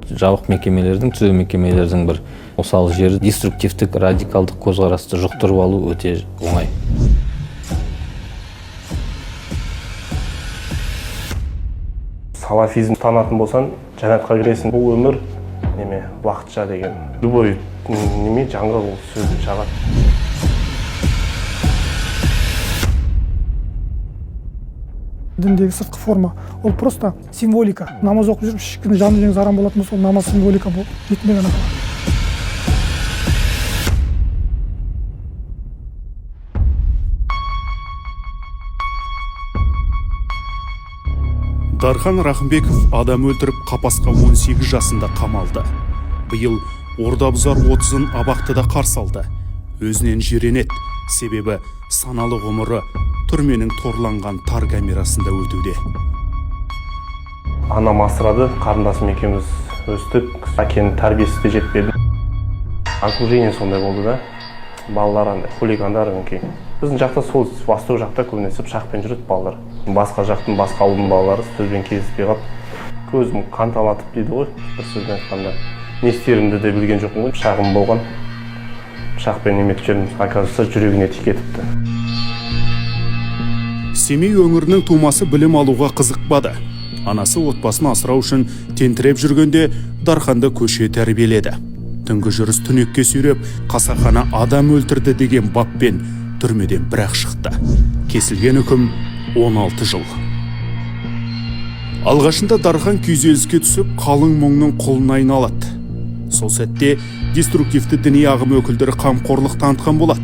жабық мекемелердің, түзеу мекемелердің бір осал жері деструктивтік, радикалдық көзқарасты жұқтырып алу өте оңай. Салафизм танатын болсан, жәннатқа кіресің. Бұл өмір уақытша деген. Любой жаңғыл сөзді жағады. Діндегі сыртқы форма, ол просто символика. Намаз оқып жүріп, ешкімнің жаны жеңіз арам болатын болса, ол намаз символика ретінде ғана қалады. Дархан Рахымбеков адам өлтіріп қапасқа 18 жасында қамалды. Биыл ордабұзар 30-ын абақтыда қарсы алды. Өзінен жиренеді, себебі саналы ғұмыры түрменің торланған тар камерасында өтуде. Анам асырады, қарындасым екеуміз өстік, әкенің тәрбиесі де жетпеді. Окружение сондай болды да, балалар хулигандар. Біздің жақта сол восток жақта көбінесе пышақпен жүреді балалар. Басқа жақтың, басқа ауылдың балалары сөзбен кездеспей қалып, көзім қанталатып дейді ғой, бір сөзбен айтқанда. Не істерімді де білген жоқпын ғой, пышағым болған. Пышақпен неметіп жүрміз, оказывается, жүрегіне тикетіпті. Семей өңірінің тумасы білім алуға қызықпады. Анасы отбасын асырау үшін тентіреп жүргенде Дарханды көше тәрбиеледі. Түнгі жүріс түнекке сүйреп, қасақана адам өлтірді деген баппен түрмеден бір-ақ шықты. Кесілген үкім 16 жыл. Алғашында Дархан күйзеліске түсіп, қалың мұңның құлына айналады. Сол сәтте деструктивті діни ағым өкілдері қамқорлық танытқан болады.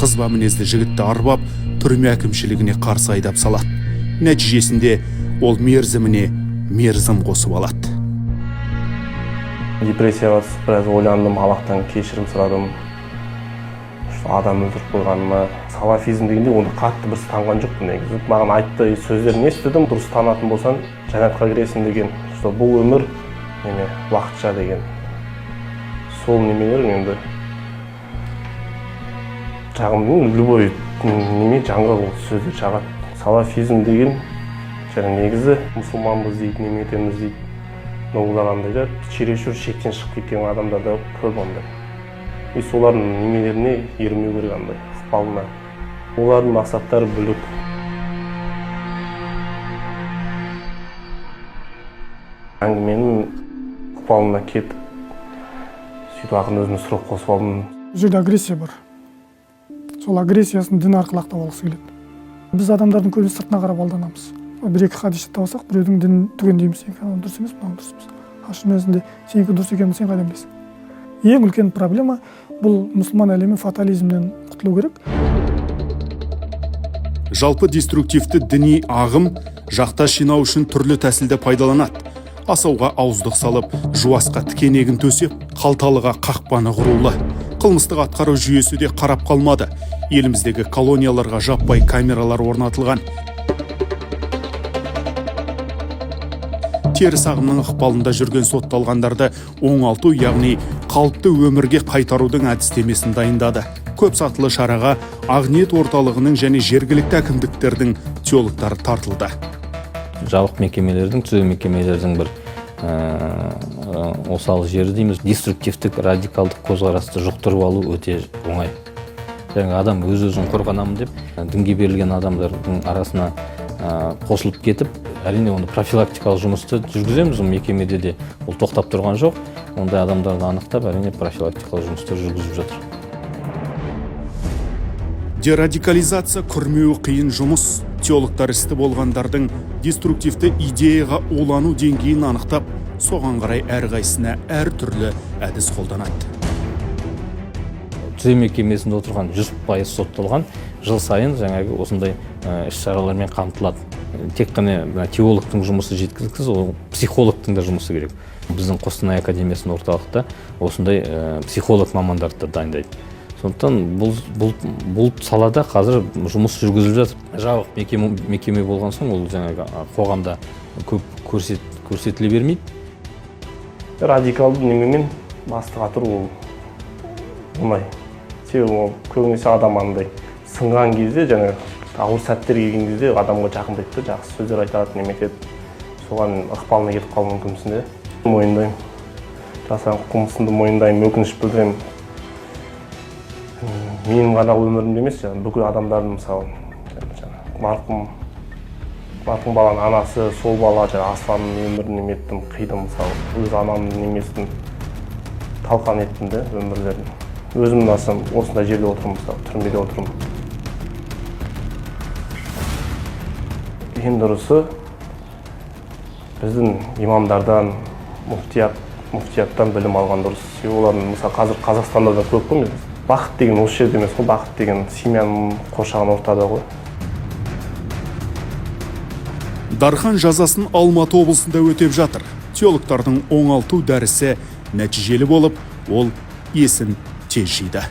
Қызба мінезді жігітті арбап, түрме әкімшілігіне қарсы айдап салады. Нәтижесінде ол мерзіміне мерзім қосып алады. Депрессияға түсіп, біраз ойландым, Аллахтан кешірім сұрадым. Адам өлтіріп қойғаныма. Салафизм дегенде оны қатты бір танған жоқпын негізі. Маған айтты, сөздерін естідім, дұрыс танатын болсан, жәннатқа кіресің деген. Бұл өмір уақытша деген. Сол немелер енді жағымның любой жаңғыл сөзді жағады. Салафизм деген негізі мұсылманбыз дейді, неметеміз дейді. Ноғылағандайда чересур шектен шығып кеткен адамдарда көп ондай. Солардың немелеріне ермеу керек андай, ықпалына. Олардың мақсаттары бүлік. Әңгіменің ықпалына кетіп, сөйтіп ақын өзіне сұрақ қосып алдым. Бұл жерде агрессия бар. Сол агрессиясын дін арқылы ақтап алғысы келеді. Біз адамдардың көбіне сыртына қарап алданамыз. Бір-екі хадис жаттап біреудің дінін түгендейміз, сенікі дұрыс емес, мынау дұрыс емес. Шын өзінде сенікі дұрыс екенін сен қайдан білесің? Ең үлкен проблема бұл мұсылман әлемі фатализмнен құтылу керек. Жалпы деструктивті діни ағым жақта шинау үшін түрлі тәсілді пайдаланады. Асауға ауыздық салып, жуасқа тікенегін төсеп, қалталыға қақпаны құрулы. Қылмыстық атқару жүйесі де қарап қалмады. Еліміздегі колонияларға жаппай камералар орнатылған. Теріс ағымның ықпалында жүрген сотталғандарды оңалту, яғни қалыпты өмірге қайтарудың әдістемесін дайындады. Көп сатылы шараға Ақниет орталығының және жергілікті әкімдіктердің теологтары тартылды. Жабық мекемелердің, түзеу мекемелердің бір осал жері дейміз, деструктивтік, радикалдық көзқарасты жұқтырып алу өте оңай. Жаңа адам өз-өзін қорғанамын деп, дінге берілген адамдардың арасына қосылып кетіп, әрине оны профилактикалық жұмысты жүргіземіз, мекемеде де ол тоқтап тұрған жоқ. Ондай адамдарды анықтап, әрине профилактикалық жұмысты жүргізіп жатыр. Дерадикализация күрмеуі қиын жұмыс. Теологтар істі болғандардың деструктивті идеяға улану деңгейін анықтап, соған қарай әрқайсысына әртүрлі әдіс қолданады. Түзеу мекемесінде отырған 100% сотталған жыл сайын жаңағы осындай іс-шаралармен қамтылады. Тек қана теологтың жұмысы жеткіліксіз, ол психологтың да жұмысы керек. Біздің Қостанай академиясының орталықта осындай психолог мамандарды дайындайды. Сондықтан бұл салада қазір жұмыс жүргізіліп жатыр. Жабық мекеме болған соң ол жаңағы қоғамда көп көрсетіле бермейді. Радикалды немемен бастыға тұру ол оңай. Себебі ол көбінесе адам андай сынған кезде, жаңағы ауыр сәттер келген кезде адамға жақындайды да, жақсы сөздер айтады, неметеді. Соған ықпалына кетіп қалу мүмкінсің де. Мойындаймын. жасаған қылмысымды мойындаймын, өкініш білдіремін. Менің ғана өмірімде емес, бүкіл адамдардың, мысалы, марқұм баланың анасы, сол бала Асланның өмірін еттім, қидым, мысалы, өз анамның немесін талқан еттім де өмірлерін. Өзім осындай жерде отырмын, мысалы, түрмеде отырмын. Ең дұрысы біздің имамдардан, муфтияттан білім алған дұрыс. Олардың, мысалы, қазір Қазақстанда да көп қой. Бақыт деген осы жерде емес қой, бақыт деген семьяның қоршаған ортада ғой. Дархан жазасын Алматы облысында өтеп жатыр. Теологтардың оңалту дәрісі нәтижелі болып, ол есін тез жиды.